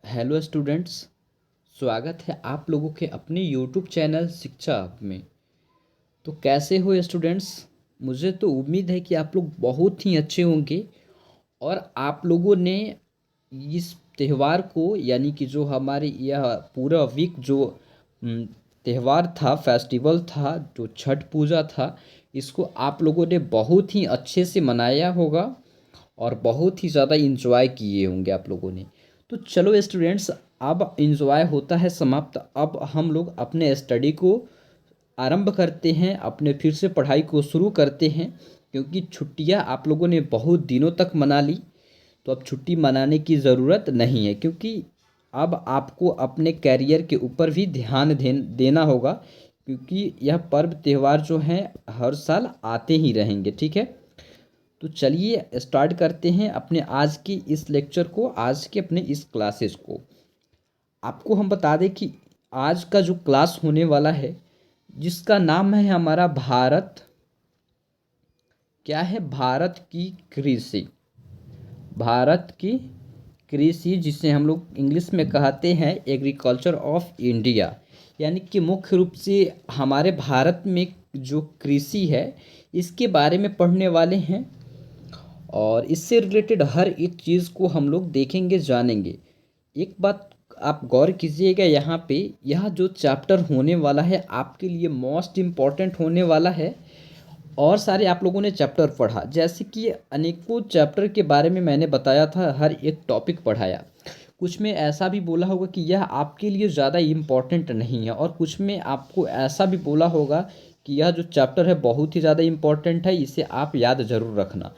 Hello students. स्वागत है आप लोगों के अपने यूट्यूब चैनल शिक्षा में। तो कैसे हो स्टूडेंट्स? मुझे तो उम्मीद है कि आप लोग बहुत ही अच्छे होंगे और आप लोगों ने इस त्यौहार को यानी कि जो हमारे यह पूरा वीक जो हम्म, त्यौहार था, फेस्टिवल था, जो छठ पूजा था, इसको आप लोगों ने बहुत ही अच्छे से मनाया होगा और बहुत ही ज़्यादा इंजॉय किए होंगे आप लोगों ने। तो चलो स्टूडेंट्स, अब इंजॉय होता है समाप्त। अब हम लोग अपने स्टडी को आरंभ करते हैं, अपने फिर से पढ़ाई को शुरू करते हैं, क्योंकि छुट्टियां आप लोगों ने बहुत दिनों तक मना ली। तो अब छुट्टी मनाने की ज़रूरत नहीं है, क्योंकि अब आपको अपने कैरियर के ऊपर भी ध्यान देना होगा, क्योंकि यह पर्व त्यौहार जो हैं हर साल आते ही रहेंगे। ठीक है, तो चलिए स्टार्ट करते हैं अपने आज की इस लेक्चर को, आज के अपने इस क्लासेस को। आपको हम बता दें कि आज का जो क्लास होने वाला है, जिसका नाम है हमारा भारत, क्या है? भारत की कृषि। भारत की कृषि, जिसे हम लोग इंग्लिश में कहते हैं एग्रीकल्चर ऑफ इंडिया, यानी कि मुख्य रूप से हमारे भारत में जो कृषि है इसके बारे में पढ़ने वाले हैं और इससे रिलेटेड हर एक चीज़ को हम लोग देखेंगे, जानेंगे। एक बात आप गौर कीजिएगा, यहाँ पे यह जो चैप्टर होने वाला है आपके लिए मोस्ट इम्पॉर्टेंट होने वाला है। और सारे आप लोगों ने चैप्टर पढ़ा, जैसे कि अनेकों चैप्टर के बारे में मैंने बताया था, हर एक टॉपिक पढ़ाया। कुछ में ऐसा भी बोला होगा कि यह आपके लिए ज़्यादा इम्पॉर्टेंट नहीं है, और कुछ में आपको ऐसा भी बोला होगा कि यह जो चैप्टर है बहुत ही ज़्यादा इम्पॉर्टेंट है, इसे आप याद ज़रूर रखना।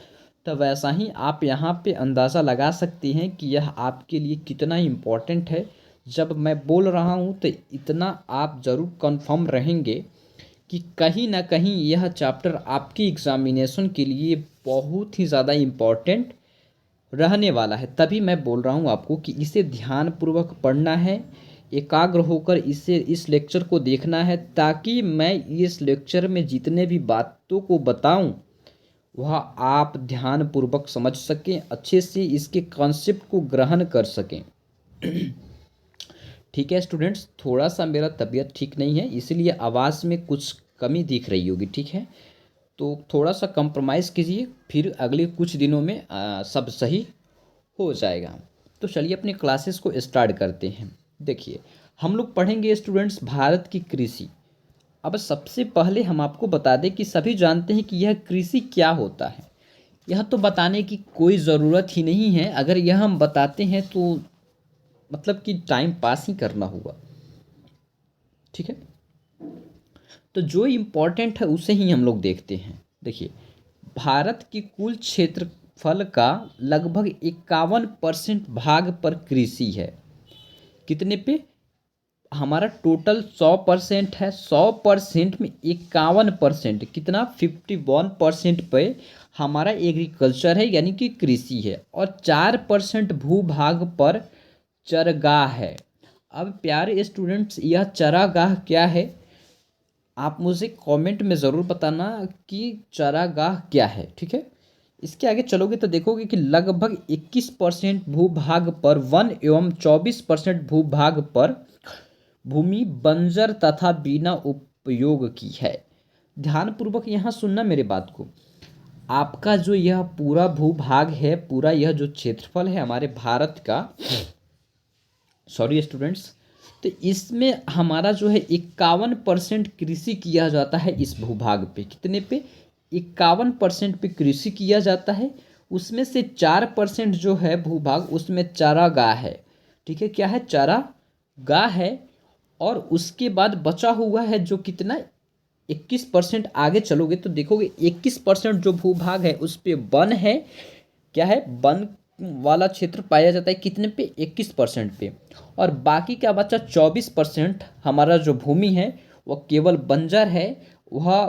तो वैसा ही आप यहाँ पे अंदाज़ा लगा सकते हैं कि यह आपके लिए कितना इम्पोर्टेंट है। जब मैं बोल रहा हूँ तो इतना आप ज़रूर कंफर्म रहेंगे कि कहीं ना कहीं यह चैप्टर आपकी एग्ज़ामिनेशन के लिए बहुत ही ज़्यादा इम्पोर्टेंट रहने वाला है। तभी मैं बोल रहा हूँ आपको कि इसे ध्यानपूर्वक पढ़ना है, एकाग्र होकर इसे इस लेक्चर को देखना है, ताकि मैं इस लेक्चर में जितने भी बातों को बताऊँ वह आप ध्यानपूर्वक समझ सकें, अच्छे से इसके कॉन्सेप्ट को ग्रहण कर सकें। ठीक है स्टूडेंट्स, थोड़ा सा मेरा तबीयत ठीक नहीं है, इसलिए आवाज़ में कुछ कमी दिख रही होगी। ठीक है, तो थोड़ा सा कंप्रोमाइज़ कीजिए, फिर अगले कुछ दिनों में सब सही हो जाएगा। तो चलिए अपने क्लासेस को स्टार्ट करते हैं। देखिए, हम लोग पढ़ेंगे स्टूडेंट्स भारत की कृषि। अब सबसे पहले हम आपको बता दें कि सभी जानते हैं कि यह कृषि क्या होता है। यह तो बताने की कोई ज़रूरत ही नहीं है, अगर यह हम बताते हैं तो मतलब कि टाइम पास ही करना होगा। ठीक है, तो जो इम्पोर्टेंट है उसे ही हम लोग देखते हैं। देखिए, भारत की कुल क्षेत्रफल का लगभग 51% भाग पर कृषि है। कितने पे? हमारा टोटल 100% है, 100% में 51%, कितना? 51% पे हमारा एग्रीकल्चर है यानी कि कृषि है, और 4% भूभाग पर चरागाह है। अब प्यारे स्टूडेंट्स, यह चरागाह क्या है? आप मुझे कमेंट में ज़रूर बताना कि चरागाह क्या है। ठीक है, इसके आगे चलोगे तो देखोगे कि लगभग 21% भूभाग पर वन एवं 24% भूभाग पर भूमि बंजर तथा बिना उपयोग की है। ध्यानपूर्वक यहाँ सुनना मेरे बात को। आपका जो यह पूरा भूभाग है, पूरा यह जो क्षेत्रफल है हमारे भारत का, सॉरी स्टूडेंट्स, तो इसमें हमारा जो है 51% कृषि किया जाता है। इस भूभाग पे कितने पे? 51% पे कृषि किया जाता है। उसमें से 4% जो है भूभाग, उसमें चारागाह है। ठीक है, क्या है? चारागाह है। और उसके बाद बचा हुआ है जो कितना? 21%। आगे चलोगे तो देखोगे 21% जो भूभाग है उस पे वन है। क्या है? वन वाला क्षेत्र पाया जाता है कितने पे? 21% पे। और बाकी क्या बचा? 24% हमारा जो भूमि है वह केवल बंजर है, वह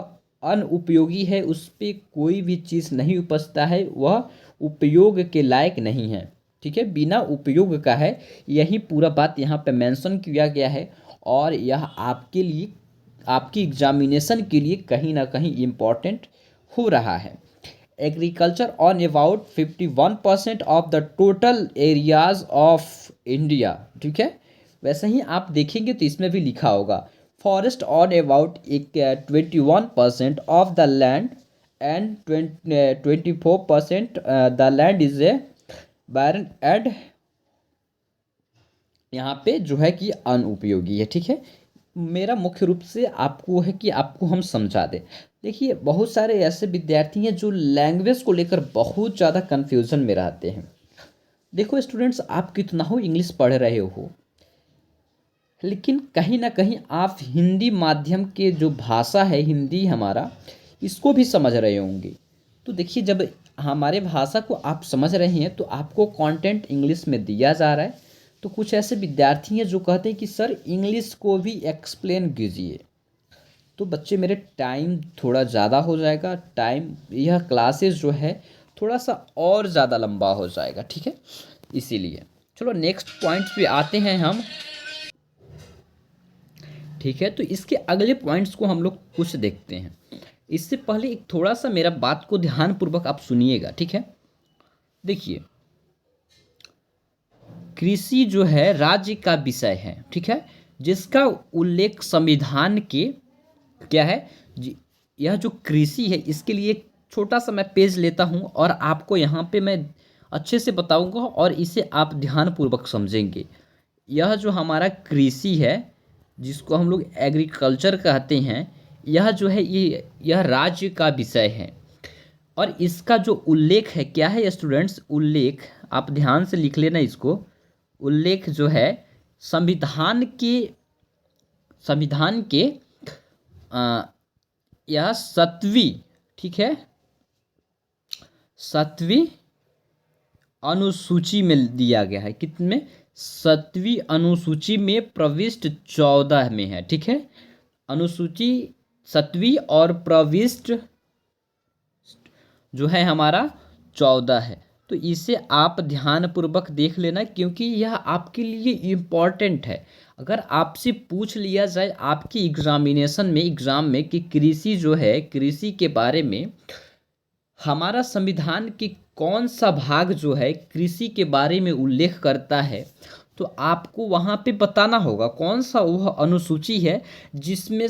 अनुपयोगी है, उस पे कोई भी चीज़ नहीं उपजता है, वह उपयोग के लायक नहीं है। ठीक है, बिना उपयोग का है। यही पूरा बात यहाँ पे मेंशन किया गया है, और यह आपके लिए, आपकी एग्जामिनेशन के लिए कहीं ना कहीं इम्पॉर्टेंट हो रहा है। Agriculture on about 51% of the total areas of India, ठीक है। वैसे ही आप देखेंगे तो इसमें भी लिखा होगा forest on about 21% of the land and 24% the land is a barren and यहाँ पे जो है कि अनुपयोगी है, ठीक है। मेरा मुख्य रूप से आपको है कि आपको हम समझा दें। देखिए बहुत सारे ऐसे विद्यार्थी हैं जो लैंग्वेज को लेकर बहुत ज़्यादा कन्फ्यूज़न में रहते हैं। देखो स्टूडेंट्स, आप कितना हो इंग्लिश पढ़ रहे हो, लेकिन कहीं ना कहीं आप हिंदी माध्यम के जो भाषा है हिंदी हमारा, इसको भी समझ रहे होंगे। तो देखिए जब हमारे भाषा को आप समझ रहे हैं तो आपको कंटेंट इंग्लिश में दिया जा रहा है, तो कुछ ऐसे विद्यार्थी हैं जो कहते हैं कि सर इंग्लिश को भी एक्सप्लेन कीजिए। तो बच्चे मेरे टाइम थोड़ा ज़्यादा हो जाएगा, टाइम यह क्लासेस जो है थोड़ा सा और ज़्यादा लंबा हो जाएगा, ठीक है। इसीलिए चलो नेक्स्ट पॉइंट पे आते हैं हम, ठीक है। तो इसके अगले पॉइंट्स को हम लोग कुछ देखते हैं। इससे पहले एक थोड़ा सा मेरा बात को ध्यानपूर्वक आप सुनिएगा, ठीक है। देखिए कृषि जो है राज्य का विषय है, ठीक है, जिसका उल्लेख संविधान के क्या है यह जो कृषि है इसके लिए एक छोटा सा मैं पेज लेता हूँ और आपको यहाँ पे मैं अच्छे से बताऊँगा और इसे आप ध्यानपूर्वक समझेंगे। यह जो हमारा कृषि है जिसको हम लोग एग्रीकल्चर कहते हैं, यह जो है यह राज्य का विषय है। और इसका जो उल्लेख है क्या है स्टूडेंट्स, उल्लेख आप ध्यान से लिख लेना इसको। उल्लेख जो है संविधान के यह 7वीं, ठीक है, 7वीं अनुसूची में दिया गया है। कितने? 7वीं अनुसूची में प्रविष्ट 14 में है, ठीक है। अनुसूची 7वीं और प्रविष्ट जो है हमारा 14 है। तो इसे आप ध्यानपूर्वक देख लेना क्योंकि यह आपके लिए इम्पॉर्टेंट है। अगर आपसे पूछ लिया जाए आपकी एग्ज़ाम में कि कृषि जो है कृषि के बारे में हमारा संविधान के कौन सा भाग जो है कृषि के बारे में उल्लेख करता है, तो आपको वहाँ पे बताना होगा कौन सा वह अनुसूची है जिसमें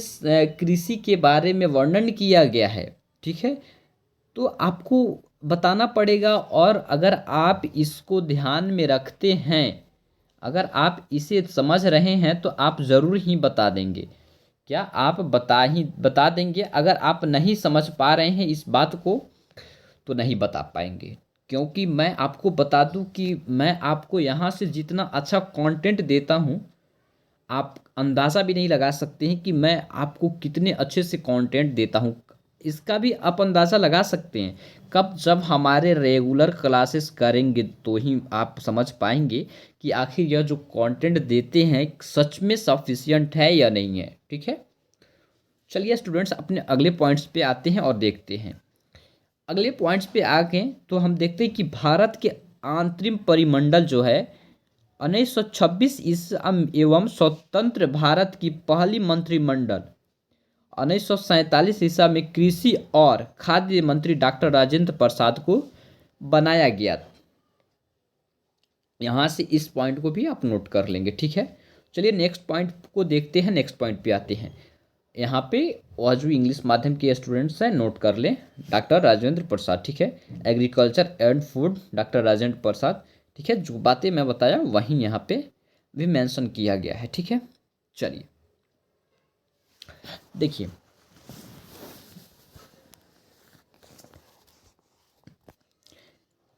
कृषि के बारे में वर्णन किया गया है, ठीक है। तो आपको बताना पड़ेगा और अगर आप इसको ध्यान में रखते हैं, अगर आप इसे समझ रहे हैं तो आप ज़रूर ही बता देंगे। क्या आप बता देंगे? अगर आप नहीं समझ पा रहे हैं इस बात को तो नहीं बता पाएंगे, क्योंकि मैं आपको बता दूं कि मैं आपको यहाँ से जितना अच्छा कंटेंट देता हूँ आप अंदाज़ा भी नहीं लगा सकते हैं कि मैं आपको कितने अच्छे से कंटेंट देता हूँ। इसका भी आप अंदाज़ा लगा सकते हैं कब, जब हमारे रेगुलर क्लासेस करेंगे तो ही आप समझ पाएंगे कि आखिर यह जो कंटेंट देते हैं सच में सफिशिएंट है या नहीं है, ठीक है। चलिए स्टूडेंट्स अपने अगले पॉइंट्स पे आते हैं और देखते हैं। अगले पॉइंट्स पे आ गए तो हम देखते हैं कि भारत के आंतरिक परिमंडल जो है 1926 ईस्वी एवं स्वतंत्र भारत की पहली मंत्रिमंडल 1947 ईस्वी में कृषि और खाद्य मंत्री डॉक्टर राजेंद्र प्रसाद को बनाया गया। यहाँ से इस पॉइंट को भी आप नोट कर लेंगे, ठीक है। चलिए नेक्स्ट पॉइंट को देखते हैं, नेक्स्ट पॉइंट पे आते हैं। यहाँ पे और जो इंग्लिश माध्यम के स्टूडेंट्स हैं नोट कर लें, डॉक्टर राजेंद्र प्रसाद, ठीक है। Agriculture and food doctor Rajendra Prasad, ठीक है। जो बातें मैं बताया वहीं यहाँ पे भी मेंशन किया गया है, ठीक है। चलिए देखिए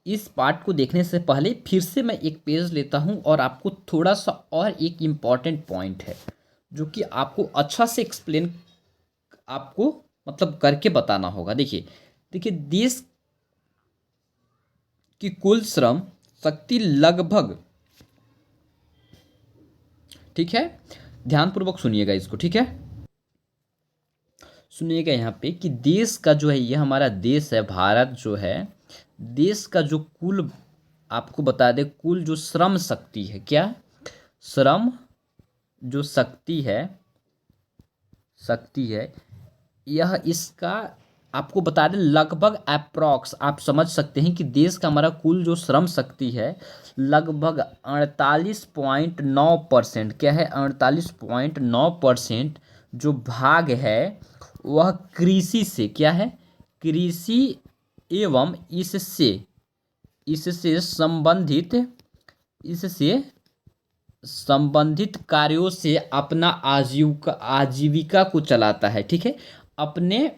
इस पार्ट को देखने से पहले फिर से मैं एक पेज लेता हूँ और आपको थोड़ा सा और एक इम्पॉर्टेंट पॉइंट है जो कि आपको अच्छा से एक्सप्लेन आपको मतलब करके बताना होगा। देखिए देखिए देश की कुल श्रम शक्ति लगभग, ठीक है, ध्यानपूर्वक सुनिएगा इसको, ठीक है। सुनिएगा यहाँ पे कि देश का जो है ये हमारा देश है भारत जो है, देश का जो कुल आपको बता दें कुल जो श्रम शक्ति है, क्या श्रम जो शक्ति है यह इसका आपको बता दें लगभग अप्रॉक्स आप समझ सकते हैं कि देश का हमारा कुल जो श्रम शक्ति है लगभग 48.9%, क्या है 48.9% जो भाग है वह कृषि से, क्या है कृषि एवं इससे संबंधित कार्यों से अपना आजीविका को चलाता है। ठीक है, अपने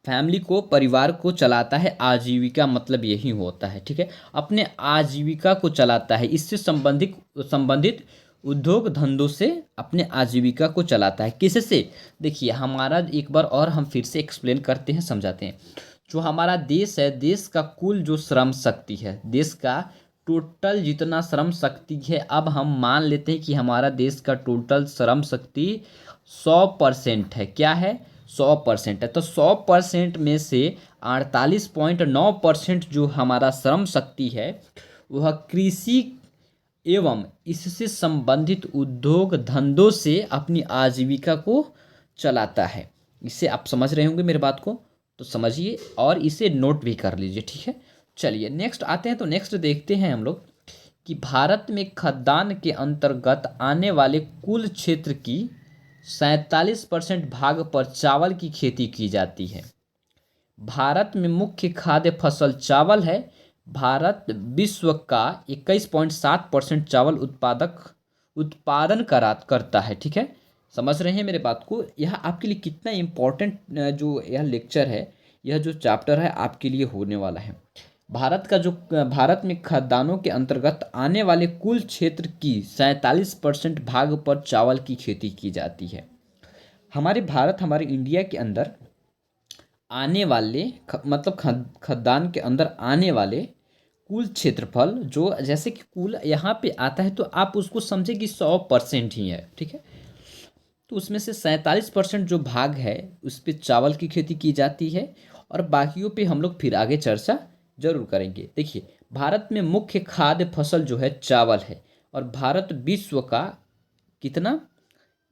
फैमिली को, परिवार को चलाता है। आजीविका मतलब यही होता है। ठीक है, अपने आजीविका को चलाता है, इससे संबंधित उद्योग धंधों से अपने आजीविका को चलाता है। किससे? देखिए हमारा एक बार और हम फिर से एक्सप्लेन करते हैं, समझाते हैं। जो हमारा देश है, देश का कुल जो श्रम शक्ति है, देश का टोटल जितना श्रम शक्ति है, अब हम मान लेते हैं कि हमारा देश का टोटल श्रम शक्ति 100% है। क्या है? 100% है। तो 100% में से 48.9% जो हमारा श्रम शक्ति है वह कृषि एवं इससे संबंधित उद्योग धंधों से अपनी आजीविका को चलाता है। इससे आप समझ रहे होंगे मेरे बात को, तो समझिए और इसे नोट भी कर लीजिए। ठीक है, चलिए नेक्स्ट आते हैं। तो नेक्स्ट देखते हैं हम लोग कि भारत में खाद्यान्न के अंतर्गत आने वाले कुल क्षेत्र की 47% भाग पर चावल की खेती की जाती है। भारत में मुख्य खाद्य फसल चावल है। भारत विश्व का 21.7% चावल उत्पादन करता है। ठीक है, समझ रहे हैं मेरे बात को। यह आपके लिए कितना इम्पोर्टेंट जो यह लेक्चर है, यह जो चैप्टर है आपके लिए होने वाला है। भारत में खाद्यान्नों के अंतर्गत आने वाले कुल क्षेत्र की 47% भाग पर चावल की खेती की जाती है। हमारे इंडिया के अंदर आने वाले मतलब खाद्यान्न के अंदर आने वाले कुल क्षेत्रफल जो जैसे कि कुल यहाँ पे आता है, तो आप उसको समझे कि 100% ही है। ठीक है, तो उसमें से 47% जो भाग है उस पर चावल की खेती की जाती है, और बाकियों पे हम लोग फिर आगे चर्चा जरूर करेंगे। देखिए भारत में मुख्य खाद्य फसल जो है चावल है, और भारत विश्व का कितना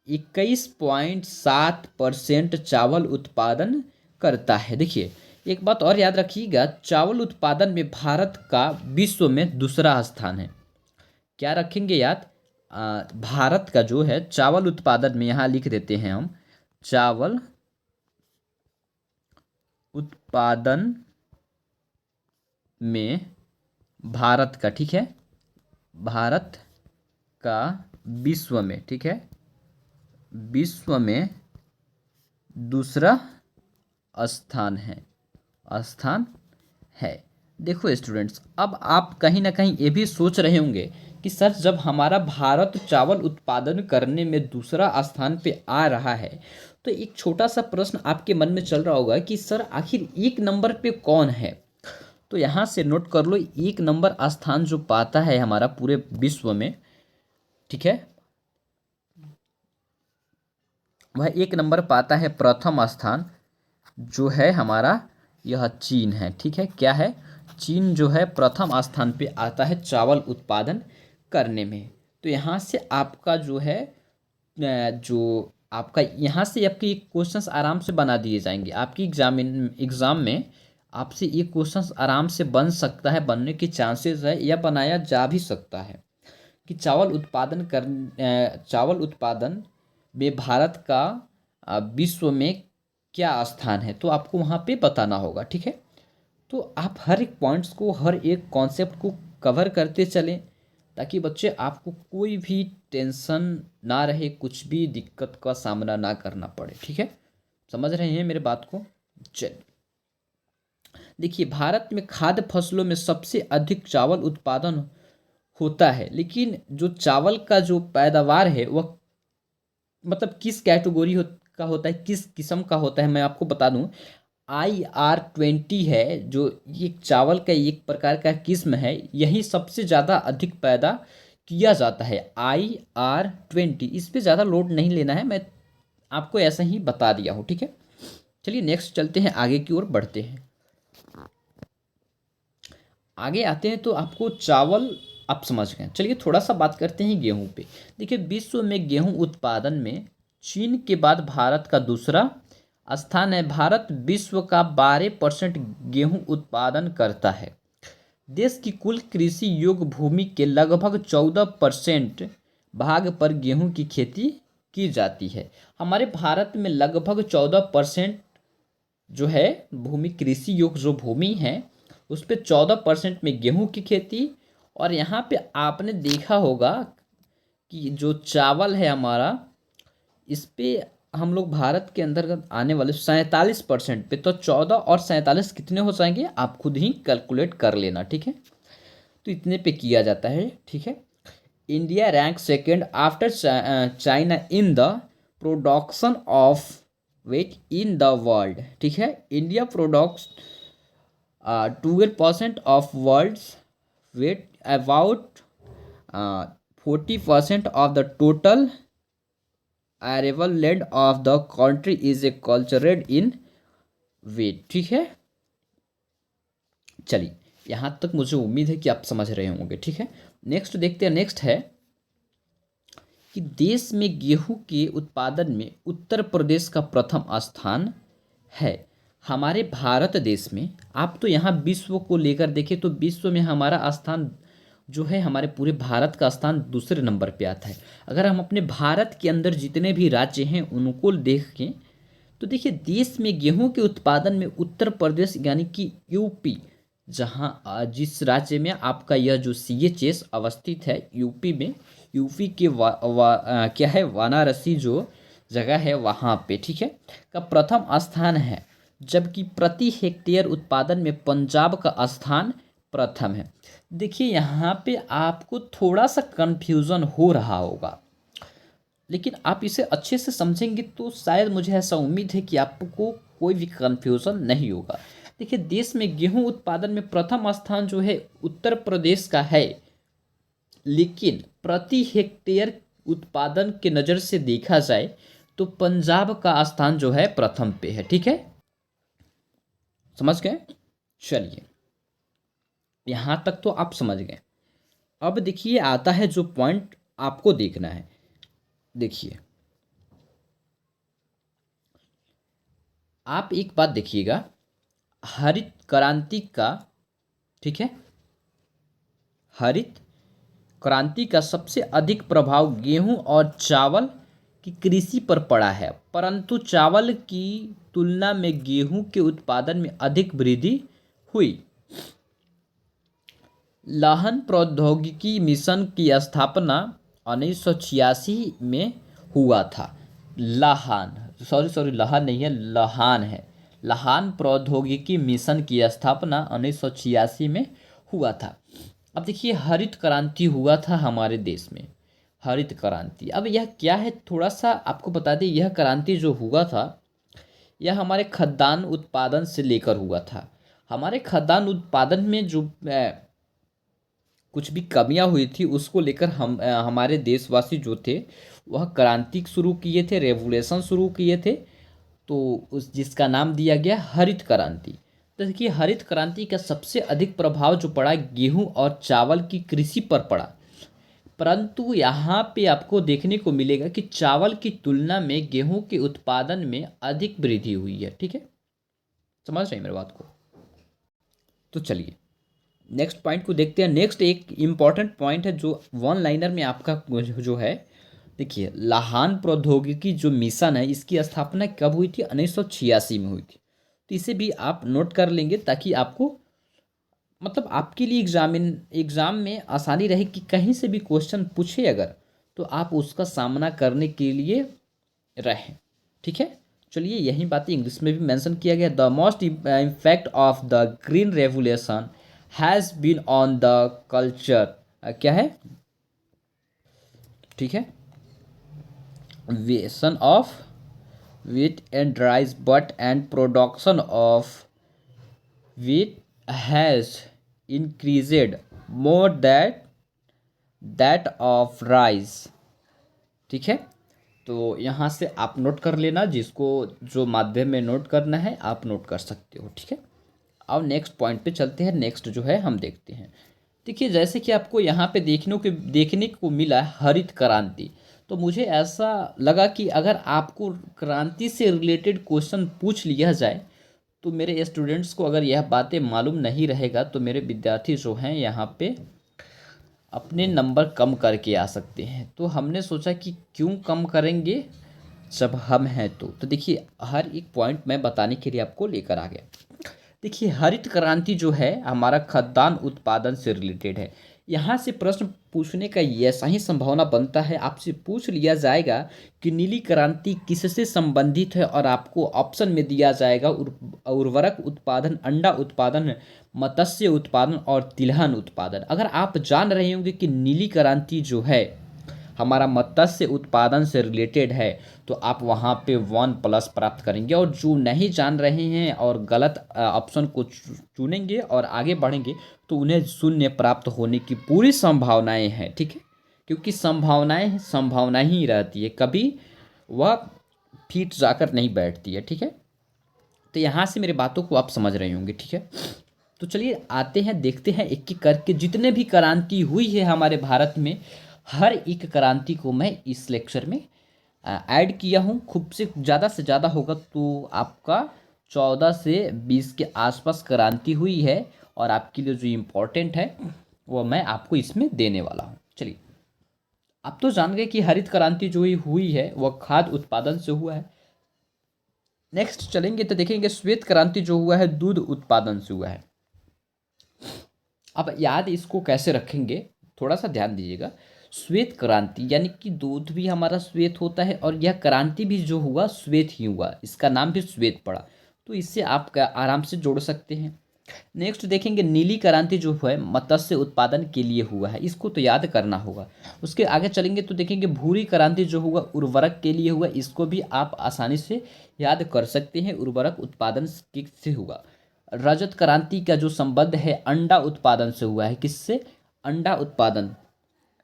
21.7% चावल उत्पादन करता है। देखिए एक बात और याद रखिएगा, चावल उत्पादन में भारत का विश्व में दूसरा स्थान है। क्या रखेंगे याद? भारत का जो है चावल उत्पादन में, यहाँ लिख देते हैं हम, चावल उत्पादन में भारत का, ठीक है, भारत का विश्व में, ठीक है, विश्व में दूसरा स्थान है। देखो स्टूडेंट्स, अब आप कहीं ना कहीं ये भी सोच रहे होंगे कि सर जब हमारा भारत चावल उत्पादन करने में दूसरा स्थान पे आ रहा है, तो एक छोटा सा प्रश्न आपके मन में चल रहा होगा कि सर आखिर एक नंबर पे कौन है। तो यहाँ से नोट कर लो, एक नंबर स्थान जो पाता है हमारा पूरे विश्व में, ठीक है, वह एक नंबर पाता है, प्रथम स्थान जो है हमारा यह चीन है। ठीक है, क्या है? चीन जो है प्रथम स्थान पे आता है चावल उत्पादन करने में। तो यहाँ से आपका जो है जो आपका यहाँ से आपके क्वेश्चंस आराम से बना दिए जाएंगे। आपकी एग्ज़ाम में आपसे ये क्वेश्चंस आराम से बन सकता है, बनने के चांसेस है, या बनाया जा भी सकता है कि चावल उत्पादन में भारत का विश्व में क्या स्थान है, तो आपको वहाँ पे बताना होगा। ठीक है, तो आप हर एक पॉइंट्स को, हर एक कॉन्सेप्ट को कवर करते चलें, ताकि बच्चे आपको कोई भी टेंशन ना रहे, कुछ भी दिक्कत का सामना ना करना पड़े। ठीक है, समझ रहे हैं मेरे बात को? चलिए देखिए, भारत में खाद्य फसलों में सबसे अधिक चावल उत्पादन होता है, लेकिन जो चावल का जो पैदावार है वह मतलब किस कैटेगरी का होता है, किस किस्म का होता है, मैं आपको बता दूं, IR20 है जो ये चावल का एक प्रकार का किस्म है, यही सबसे ज़्यादा अधिक पैदा किया जाता है। IR20, इस पे ज़्यादा लोड नहीं लेना है, मैं आपको ऐसा ही बता दिया हूँ। ठीक है, चलिए नेक्स्ट चलते हैं, आगे की ओर बढ़ते हैं। आगे आते हैं तो आपको चावल आप समझ गए। चलिए थोड़ा सा बात करते हैं गेहूं पे। देखिए विश्व में गेहूं उत्पादन में चीन के बाद भारत का दूसरा स्थान है। भारत विश्व का 12% गेहूं उत्पादन करता है। देश की कुल कृषि योग्य भूमि के लगभग 14% भाग पर गेहूं की खेती की जाती है। हमारे भारत में लगभग 14% जो है भूमि, कृषि योग्य जो भूमि है उस पे 14% में गेहूं की खेती। और यहाँ पे आपने देखा होगा कि जो चावल है हमारा, इस पे हम लोग भारत के अंतर्गत आने वाले 47% पे, तो 14 और 47 कितने हो जाएंगे आप खुद ही कैलकुलेट कर लेना, ठीक है। तो इतने पे किया जाता है, ठीक है। India rank second after China in the production of wheat in the world, ठीक है। India products 12% of world's wheat, about 40% of the total arable land of the country is a cultured in weight, ठीक है। चलिए, यहाँ तक मुझे उम्मीद है कि आप समझ रहे होंगे, ठीक है। नेक्स्ट देखते हैं। नेक्स्ट है कि देश में गेहूं के उत्पादन में उत्तर प्रदेश का प्रथम स्थान है। हमारे भारत देश में, आप तो यहाँ विश्व को लेकर देखें तो विश्व में हमारा स्थान जो है, हमारे पूरे भारत का स्थान दूसरे नंबर पे आता है। अगर हम अपने भारत के अंदर जितने भी राज्य हैं उनको देखें तो देखिए, देश में गेहूं के उत्पादन में उत्तर प्रदेश यानी कि यूपी, जहां जिस राज्य में आपका यह जो CHS अवस्थित है यूपी में, यूपी के क्या है, वाराणसी जो जगह है वहाँ पे, ठीक है, का प्रथम स्थान है। जबकि प्रति हेक्टेयर उत्पादन में पंजाब का स्थान प्रथम है। देखिए, यहाँ पे आपको थोड़ा सा कन्फ्यूज़न हो रहा होगा, लेकिन आप इसे अच्छे से समझेंगे तो शायद, मुझे ऐसा उम्मीद है कि आपको कोई भी कन्फ्यूज़न नहीं होगा। देखिए, देश में गेहूं उत्पादन में प्रथम स्थान जो है उत्तर प्रदेश का है, लेकिन प्रति हेक्टेयर उत्पादन के नज़र से देखा जाए तो पंजाब का स्थान जो है प्रथम पे है, ठीक है। समझ गए? चलिए, यहाँ तक तो आप समझ गए। अब देखिए, आता है जो पॉइंट आपको देखना है। देखिए, आप एक बात देखिएगा, हरित क्रांति का, ठीक है, हरित क्रांति का सबसे अधिक प्रभाव गेहूं और चावल की कृषि पर पड़ा है, परंतु चावल की तुलना में गेहूं के उत्पादन में अधिक वृद्धि हुई। लहान प्रौद्योगिकी मिशन की स्थापना 1986 में हुआ था। लहान, सॉरी लहान नहीं है, लहान है। लहान प्रौद्योगिकी मिशन की स्थापना 1986 में हुआ था। अब देखिए, हरित क्रांति हुआ था हमारे देश में, हरित क्रांति। अब यह क्या है, थोड़ा सा आपको बता दें, यह क्रांति जो हुआ था यह हमारे खाद्यान्न उत्पादन से लेकर हुआ था। हमारे खाद्यान्न उत्पादन में जो कुछ भी कमियां हुई थी उसको लेकर हमारे देशवासी जो थे वह क्रांति शुरू किए थे, रेवोल्यूशन शुरू किए थे। तो उस जिसका नाम दिया गया हरित क्रांति। तो देखिए, हरित क्रांति का सबसे अधिक प्रभाव जो पड़ा गेहूं और चावल की कृषि पर पड़ा, परंतु यहाँ पे आपको देखने को मिलेगा कि चावल की तुलना में गेहूं के उत्पादन में अधिक वृद्धि हुई है, ठीक है। समझ रहे हैं मेरी बात को? तो चलिए, नेक्स्ट पॉइंट को देखते हैं। नेक्स्ट एक इम्पॉर्टेंट पॉइंट है जो वन लाइनर में आपका जो है, देखिए, लहान प्रौद्योगिकी जो मिशन है इसकी स्थापना कब हुई थी? 1986 में हुई थी। तो इसे भी आप नोट कर लेंगे ताकि आपको, मतलब आपके लिए एग्जाम में आसानी रहे कि कहीं से भी क्वेश्चन पूछे अगर, तो आप उसका सामना करने के लिए रहें, ठीक है। चलिए, यही बातें इंग्लिश में भी मेंशन किया गया। The most impact of the green revolution has been on the culture, क्या है, ठीक है, वेसन of wheat and rice, but and production of wheat has increased more than that of rice, ठीक है। तो यहाँ से आप नोट कर लेना, जिसको जो माध्यम में नोट करना है आप नोट कर सकते हो, ठीक है। अब नेक्स्ट पॉइंट पे चलते हैं। नेक्स्ट जो है हम देखते हैं। देखिए, जैसे कि आपको यहाँ पे देखने को मिला है हरित क्रांति। तो मुझे ऐसा लगा कि अगर आपको क्रांति से रिलेटेड क्वेश्चन पूछ लिया जाए तो मेरे स्टूडेंट्स को अगर यह बातें मालूम नहीं रहेगा तो मेरे विद्यार्थी जो हैं यहाँ पे अपने नंबर कम करके आ सकते हैं। तो हमने सोचा कि क्यों कम करेंगे जब हम हैं तो देखिए हर एक पॉइंट मैं बताने के लिए आपको लेकर आ गया। देखिए हरित क्रांति जो है हमारा खाद्यान्न उत्पादन से रिलेटेड है। यहाँ से प्रश्न पूछने का ऐसा ही संभावना बनता है, आपसे पूछ लिया जाएगा कि नीली क्रांति किससे संबंधित है और आपको ऑप्शन में दिया जाएगा उर्वरक उत्पादन, अंडा उत्पादन, मत्स्य उत्पादन और तिलहन उत्पादन। अगर आप जान रहे होंगे कि नीली क्रांति जो है हमारा मत्स्य उत्पादन से रिलेटेड है तो आप वहाँ पे 1+ प्राप्त करेंगे, और जो नहीं जान रहे हैं और गलत ऑप्शन को चुनेंगे और आगे बढ़ेंगे तो उन्हें शून्य प्राप्त होने की पूरी संभावनाएं हैं। ठीक है, क्योंकि संभावनाएं संभावना ही रहती है, कभी वह फीट जाकर नहीं बैठती है। ठीक है, तो यहाँ से मेरी बातों को आप समझ रहे होंगे। ठीक है, तो चलिए आते हैं, देखते हैं एक एक करके जितने भी क्रांति हुई है हमारे भारत में, हर एक क्रांति को मैं इस लेक्चर में ऐड किया हूँ। खूब से ज़्यादा होगा तो आपका 14 से 20 के आसपास क्रांति हुई है, और आपके लिए जो इम्पोर्टेंट है वो मैं आपको इसमें देने वाला हूँ। चलिए, आप तो जान गए कि हरित क्रांति जो हुई है वह खाद्य उत्पादन से हुआ है। नेक्स्ट चलेंगे तो देखेंगे श्वेत क्रांति जो हुआ है दूध उत्पादन से हुआ है। अब याद इसको कैसे रखेंगे, थोड़ा सा ध्यान दीजिएगा। श्वेत क्रांति यानी कि दूध भी हमारा श्वेत होता है, और यह क्रांति भी जो हुआ श्वेत ही हुआ, इसका नाम भी श्वेत पड़ा, तो इससे आप आराम से जोड़ सकते हैं। नेक्स्ट देखेंगे नीली क्रांति जो है मत्स्य उत्पादन के लिए हुआ है, इसको तो याद करना होगा। उसके आगे चलेंगे तो देखेंगे भूरी क्रांति जो हुआ उर्वरक के लिए हुआ, इसको भी आप आसानी से याद कर सकते हैं, उर्वरक उत्पादन से हुआ। रजत क्रांति का जो संबंध है अंडा उत्पादन से हुआ है, किससे? अंडा उत्पादन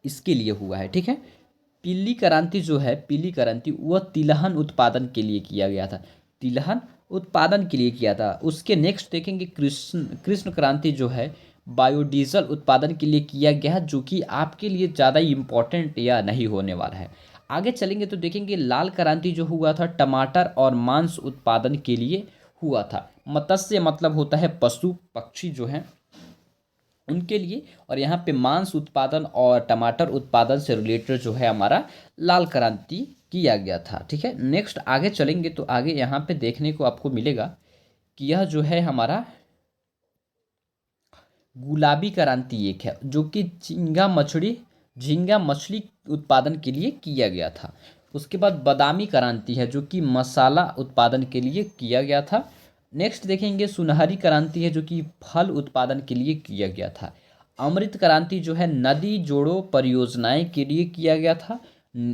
इसके लिए हुआ है। ठीक है, पीली क्रांति जो है, पीली क्रांति वह तिलहन उत्पादन के लिए किया गया था, तिलहन उत्पादन के लिए किया था। उसके नेक्स्ट देखेंगे कृष्ण क्रांति जो है बायोडीजल उत्पादन के लिए किया गया है, जो कि आपके लिए ज़्यादा इम्पोर्टेंट या नहीं होने वाला है। आगे चलेंगे तो देखेंगे लाल क्रांति जो हुआ था टमाटर और मांस उत्पादन के लिए हुआ था। मत्स्य मतलब होता है पशु पक्षी जो हैं उनके लिए, और यहाँ पे मांस उत्पादन और टमाटर उत्पादन से रिलेटेड जो है हमारा लाल क्रांति किया गया था। ठीक है, नेक्स्ट आगे चलेंगे तो आगे यहाँ पे देखने को आपको मिलेगा कि यह जो है हमारा गुलाबी क्रांति एक है, जो कि झींगा मछली उत्पादन के लिए किया गया था। उसके बाद बादामी क्रांति है जो कि मसाला उत्पादन के लिए किया गया था। नेक्स्ट देखेंगे सुनहरी क्रांति है जो कि फल उत्पादन के लिए किया गया था। अमृत क्रांति जो है नदी जोड़ो परियोजनाएं के लिए किया गया था।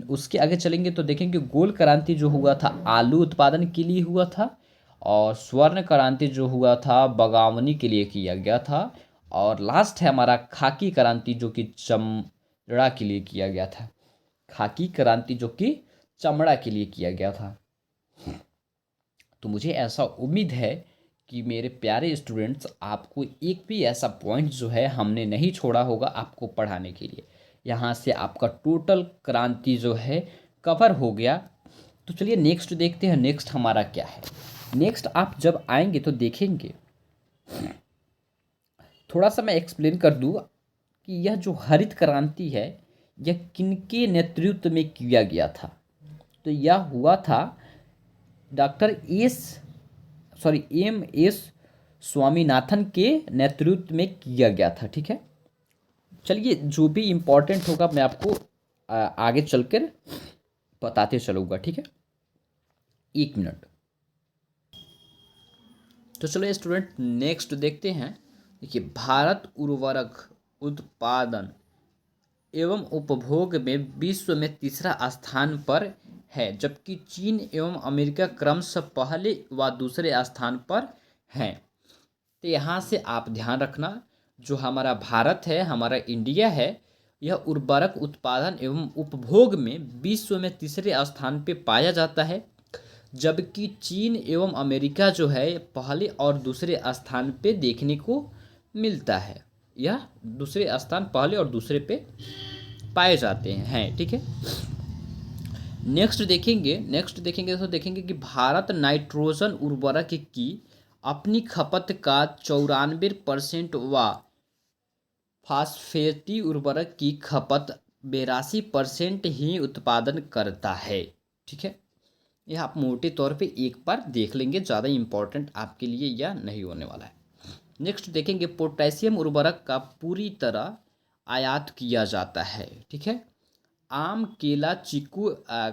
उसके आगे चलेंगे तो देखेंगे गोल क्रांति जो हुआ था आलू उत्पादन के लिए हुआ था। और स्वर्ण क्रांति जो हुआ था बागवानी के लिए किया गया था। और लास्ट है हमारा खाकी क्रांति जो कि चमड़ा के लिए किया गया था। खाकी क्रांति जो कि चमड़ा के लिए किया गया था। तो मुझे ऐसा उम्मीद है कि मेरे प्यारे स्टूडेंट्स आपको एक भी ऐसा पॉइंट जो है हमने नहीं छोड़ा होगा आपको पढ़ाने के लिए। यहाँ से आपका टोटल क्रांति जो है कवर हो गया। तो चलिए नेक्स्ट देखते हैं, नेक्स्ट हमारा क्या है। नेक्स्ट आप जब आएंगे तो देखेंगे, थोड़ा सा मैं एक्सप्लेन कर दूँ कि यह जो हरित क्रांति है यह किनके नेतृत्व में किया गया था। तो यह हुआ था डॉक्टर एम.एस. स्वामीनाथन के नेतृत्व में किया गया था। ठीक है, चलिए जो भी इम्पोर्टेंट होगा मैं आपको आगे चलकर बताते चलूँगा। ठीक है, 1 मिनट। तो चलो स्टूडेंट नेक्स्ट देखते हैं। देखिए भारत उर्वरक उत्पादन एवं उपभोग में विश्व में तीसरा स्थान पर है, जबकि चीन एवं अमेरिका क्रमशः पहले व दूसरे स्थान पर हैं। तो यहाँ से आप ध्यान रखना, जो हमारा भारत है, हमारा इंडिया है, यह उर्वरक उत्पादन एवं उपभोग में विश्व में तीसरे स्थान पे पाया जाता है, जबकि चीन एवं अमेरिका जो है पहले और दूसरे स्थान पे देखने को मिलता है। यह दूसरे स्थान पहले और दूसरे पे पाए जाते हैं। ठीक है, नेक्स्ट देखेंगे तो देखेंगे कि भारत नाइट्रोजन उर्वरक की अपनी खपत का 94% व फास्फेटी उर्वरक की खपत 82% ही उत्पादन करता है। ठीक है, यह आप मोटे तौर पे एक बार देख लेंगे, ज़्यादा इम्पोर्टेंट आपके लिए यह नहीं होने वाला है। नेक्स्ट देखेंगे पोटेशियम उर्वरक का पूरी तरह आयात किया जाता है। ठीक है, आम, केला, चीकू,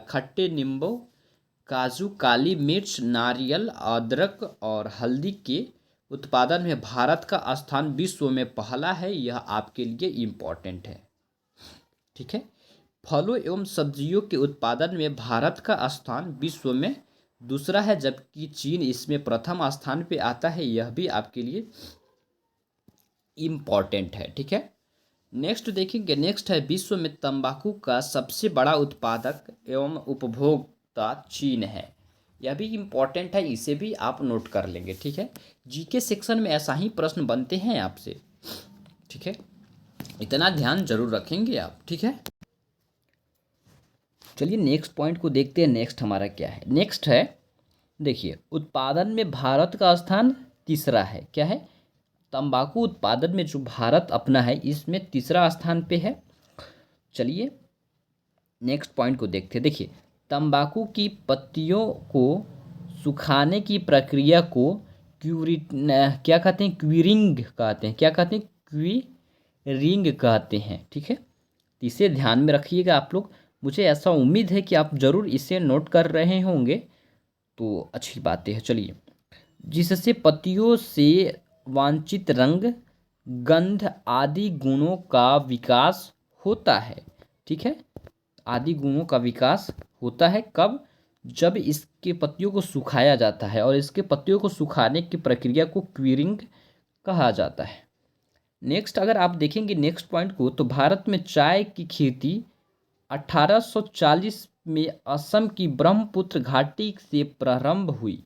खट्टे नींबू, काजू, काली मिर्च, नारियल, अदरक और हल्दी के उत्पादन में भारत का स्थान विश्व में पहला है। यह आपके लिए इम्पोर्टेंट है। ठीक है, फलों एवं सब्जियों के उत्पादन में भारत का स्थान विश्व में दूसरा है, जबकि चीन इसमें प्रथम स्थान पे आता है। यह भी आपके लिए इम्पॉर्टेंट है। ठीक है, नेक्स्ट देखेंगे, नेक्स्ट है विश्व में तंबाकू का सबसे बड़ा उत्पादक एवं उपभोक्ता चीन है। यह भी इम्पॉर्टेंट है, इसे भी आप नोट कर लेंगे। ठीक है, जीके सेक्शन में ऐसा ही प्रश्न बनते हैं आपसे। ठीक है, इतना ध्यान जरूर रखेंगे आप। ठीक है, चलिए नेक्स्ट पॉइंट को देखते हैं। नेक्स्ट हमारा क्या है? नेक्स्ट है, देखिए, उत्पादन में भारत का स्थान तीसरा है। क्या है? तंबाकू उत्पादन में जो भारत अपना है, इसमें तीसरा स्थान पे है। चलिए नेक्स्ट पॉइंट को देखते हैं। देखिए, तंबाकू की पत्तियों को सुखाने की प्रक्रिया को क्या कहते हैं? क्यूरिंग कहते हैं। क्या कहते हैं? क्यूरिंग कहते हैं। ठीक है, तो इसे ध्यान में रखिएगा आप लोग। मुझे ऐसा उम्मीद है कि आप ज़रूर इसे नोट कर रहे होंगे, तो अच्छी बातें हैं। चलिए, जिससे पत्तियों से वांछित रंग, गंध आदि गुणों का विकास होता है। ठीक है, आदि गुणों का विकास होता है कब? जब इसके पत्तियों को सुखाया जाता है, और इसके पत्तियों को सुखाने की प्रक्रिया को क्यूरिंग कहा जाता है। नेक्स्ट अगर आप देखेंगे नेक्स्ट पॉइंट को, तो भारत में चाय की खेती 1840 में असम की ब्रह्मपुत्र घाटी से प्रारंभ हुई।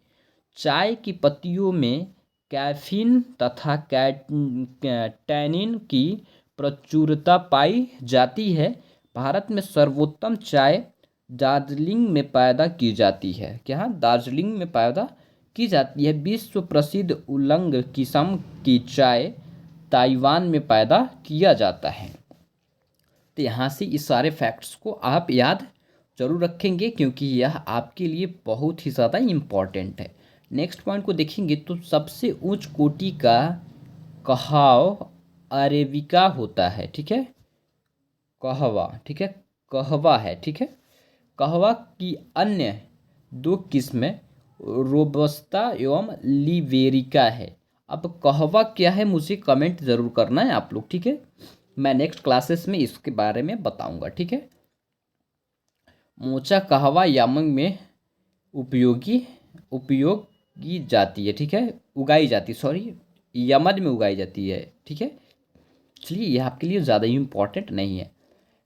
चाय की पत्तियों में कैफीन तथा टैनिन की प्रचुरता पाई जाती है। भारत में सर्वोत्तम चाय दार्जिलिंग में पैदा की जाती है। क्या? दार्जिलिंग में पैदा की जाती है। विश्व प्रसिद्ध उलंग किस्म की चाय ताइवान में पैदा किया जाता है। तो यहाँ से इस सारे फैक्ट्स को आप याद जरूर रखेंगे, क्योंकि यह आपके लिए बहुत ही ज़्यादा इम्पॉर्टेंट है। नेक्स्ट पॉइंट को देखेंगे, तो सबसे उच्च कोटि का कहाव अरेबिका होता है। ठीक है, कहवा। ठीक है, कहवा है। ठीक है, कहवा की अन्य दो किस्में रोबस्ता एवं लिबेरिका है। अब कहवा क्या है, मुझे कमेंट ज़रूर करना है आप लोग। ठीक है, मैं नेक्स्ट क्लासेस में इसके बारे में बताऊंगा। ठीक है, मोचा कहवा यामंग में उपयोग की जाती है। ठीक है, उगाई जाती, सॉरी, यमन में उगाई जाती है। ठीक है, चलिए यह आपके लिए ज़्यादा इम्पॉर्टेंट नहीं है।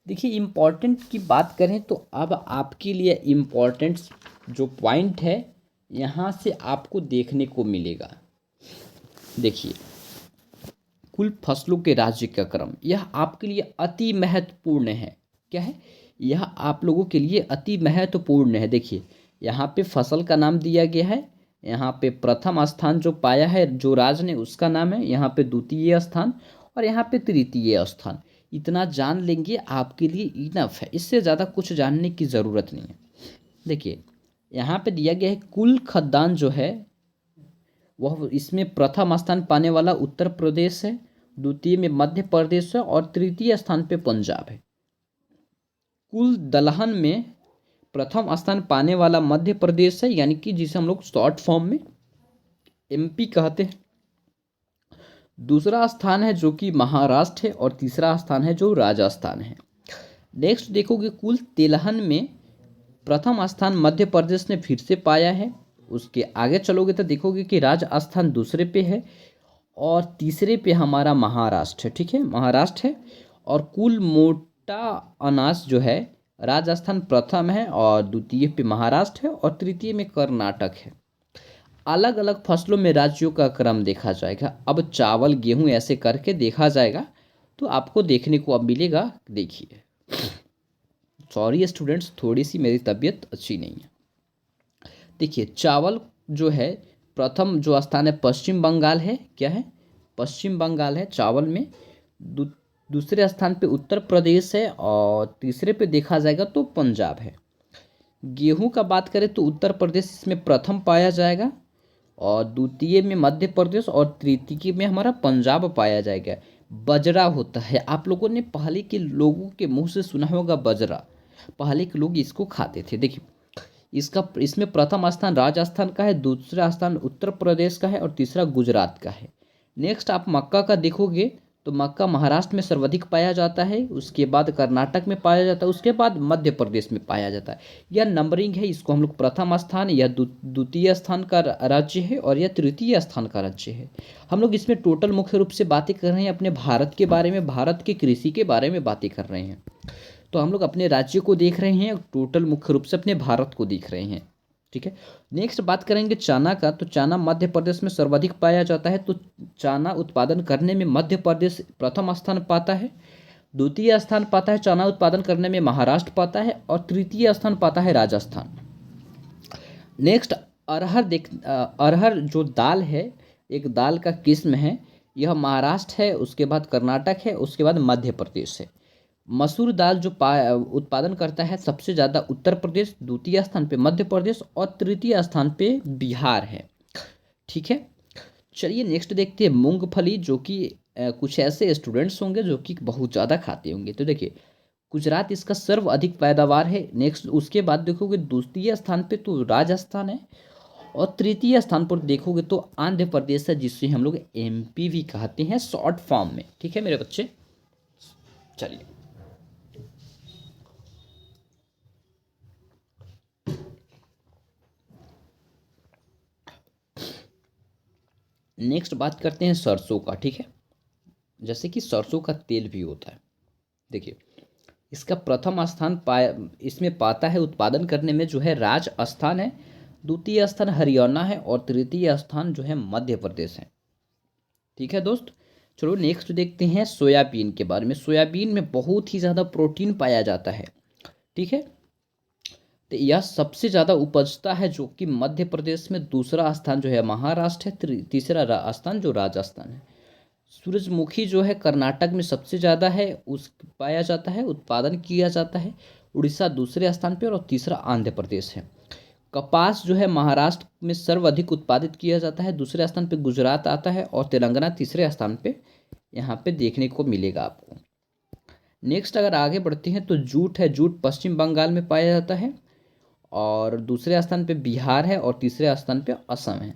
देखिए, इम्पॉर्टेंट की बात करें तो अब आपके लिए इम्पॉर्टेंट जो पॉइंट है यहाँ से आपको देखने को मिलेगा। देखिए, कुल फसलों के राज्य का क्रम, यह आपके लिए अति महत्वपूर्ण है। क्या है? यह आप लोगों के लिए अति महत्वपूर्ण है। देखिए, यहाँ पे फसल का नाम दिया गया है। यहाँ पे प्रथम स्थान जो पाया है जो राज्य ने, उसका नाम है। यहाँ पे द्वितीय स्थान और यहाँ पे तृतीय स्थान। इतना जान लेंगे आपके लिए इनफ है, इससे ज़्यादा कुछ जानने की ज़रूरत नहीं है। देखिए, यहाँ पे दिया गया है कुल खाद्यान्न जो है वह, इसमें प्रथम स्थान पाने वाला उत्तर प्रदेश है, द्वितीय में मध्य प्रदेश है और तृतीय स्थान पे पंजाब है। कुल दलहन में प्रथम स्थान पाने वाला मध्य प्रदेश है, यानी कि जिसे हम लोग शॉर्ट फॉर्म में एमपी कहते हैं। दूसरा स्थान है जो कि महाराष्ट्र है, और तीसरा स्थान है जो राजस्थान है। नेक्स्ट देखोगे, कुल तिलहन में प्रथम स्थान मध्य प्रदेश ने फिर से पाया है। उसके आगे चलोगे तो देखोगे कि राजस्थान दूसरे पे है और तीसरे पे हमारा महाराष्ट्र है। ठीक है, महाराष्ट्र है। और कुल मोटा अनाज जो है, राजस्थान प्रथम है और द्वितीय पे महाराष्ट्र है और तृतीय में कर्नाटक है। अलग अलग फसलों में राज्यों का क्रम देखा जाएगा। अब चावल गेहूं ऐसे करके देखा जाएगा, तो आपको देखने को अब मिलेगा। देखिए, सॉरी स्टूडेंट्स, थोड़ी सी मेरी तबीयत अच्छी नहीं है। देखिए चावल जो है, प्रथम जो स्थान है पश्चिम बंगाल है, क्या है, पश्चिम बंगाल है चावल में। दू, दूसरे स्थान पे उत्तर प्रदेश है और तीसरे पे देखा जाएगा तो पंजाब है। गेहूं का बात करें तो उत्तर प्रदेश इसमें प्रथम पाया जाएगा और द्वितीय में मध्य प्रदेश और तृतीय में हमारा पंजाब पाया जाएगा। बजरा होता है, आप लोगों ने पहले के लोगों के मुंह से सुना होगा बजरा, पहले के लोग इसको खाते थे। देखिए इसमें प्रथम स्थान राजस्थान का है, दूसरा स्थान उत्तर प्रदेश का है और तीसरा गुजरात का है। नेक्स्ट आप मक्का का देखोगे तो मक्का महाराष्ट्र में सर्वाधिक पाया जाता है, उसके बाद कर्नाटक में पाया जाता है, उसके बाद मध्य प्रदेश में पाया जाता है। यह नंबरिंग है, इसको हम लोग प्रथम स्थान, यह द्वितीय स्थान का राज्य है और यह तृतीय स्थान का राज्य है। हम लोग इसमें टोटल मुख्य रूप से बातें कर रहे हैं अपने भारत के बारे में, भारत की कृषि के बारे में बातें कर रहे हैं। तो हम लोग अपने राज्य को देख रहे हैं, टोटल मुख्य रूप से अपने भारत को देख रहे हैं। ठीक है, नेक्स्ट बात करेंगे चना का। तो चना मध्य प्रदेश में सर्वाधिक पाया जाता है, तो चना उत्पादन करने में मध्य प्रदेश प्रथम स्थान पाता है, द्वितीय स्थान पाता है चना उत्पादन करने में महाराष्ट्र पाता है और तृतीय स्थान पाता है राजस्थान। नेक्स्ट अरहर जो दाल है, एक दाल का किस्म है, यह महाराष्ट्र है, उसके बाद कर्नाटक है, उसके बाद मध्य प्रदेश है। मसूर दाल जो उत्पादन करता है सबसे ज़्यादा उत्तर प्रदेश, द्वितीय स्थान पे मध्य प्रदेश और तृतीय स्थान पे बिहार है। ठीक है, चलिए नेक्स्ट देखते हैं मूंगफली, जो कि कुछ ऐसे स्टूडेंट्स होंगे जो कि बहुत ज़्यादा खाते होंगे। तो देखिए गुजरात इसका सर्वाधिक पैदावार है। नेक्स्ट उसके बाद देखोगे द्वितीय स्थान पे तो राजस्थान है और तृतीय स्थान पर देखोगे तो आंध्र प्रदेश है, जिसे हम लोग एमपी भी कहते हैं शॉर्ट फॉर्म में। ठीक है मेरे बच्चे, चलिए नेक्स्ट बात करते हैं सरसों का। ठीक है, जैसे कि सरसों का तेल भी होता है। देखिए इसका प्रथम स्थान इसमें पाता है उत्पादन करने में जो है राजस्थान है, द्वितीय स्थान हरियाणा है और तृतीय स्थान जो है मध्य प्रदेश है। ठीक है दोस्त, चलो नेक्स्ट देखते हैं सोयाबीन के बारे में। सोयाबीन में बहुत ही ज़्यादा प्रोटीन पाया जाता है। ठीक है, तो यह सबसे ज़्यादा उपजता है, जो कि मध्य प्रदेश में, दूसरा स्थान जो है महाराष्ट्र है, तीसरा स्थान जो राजस्थान है। सूरजमुखी जो है कर्नाटक में सबसे ज़्यादा है, उस पाया जाता है, उत्पादन किया जाता है। उड़ीसा दूसरे स्थान पर और तीसरा आंध्र प्रदेश है। कपास जो है महाराष्ट्र में सर्वाधिक उत्पादित किया जाता है, दूसरे स्थान पे गुजरात आता है और तेलंगाना तीसरे स्थान पे यहाँ पे देखने को मिलेगा आपको। नेक्स्ट अगर आगे बढ़ते हैं तो जूट है, जूट पश्चिम बंगाल में पाया जाता है और दूसरे स्थान पे बिहार है और तीसरे स्थान पे असम है।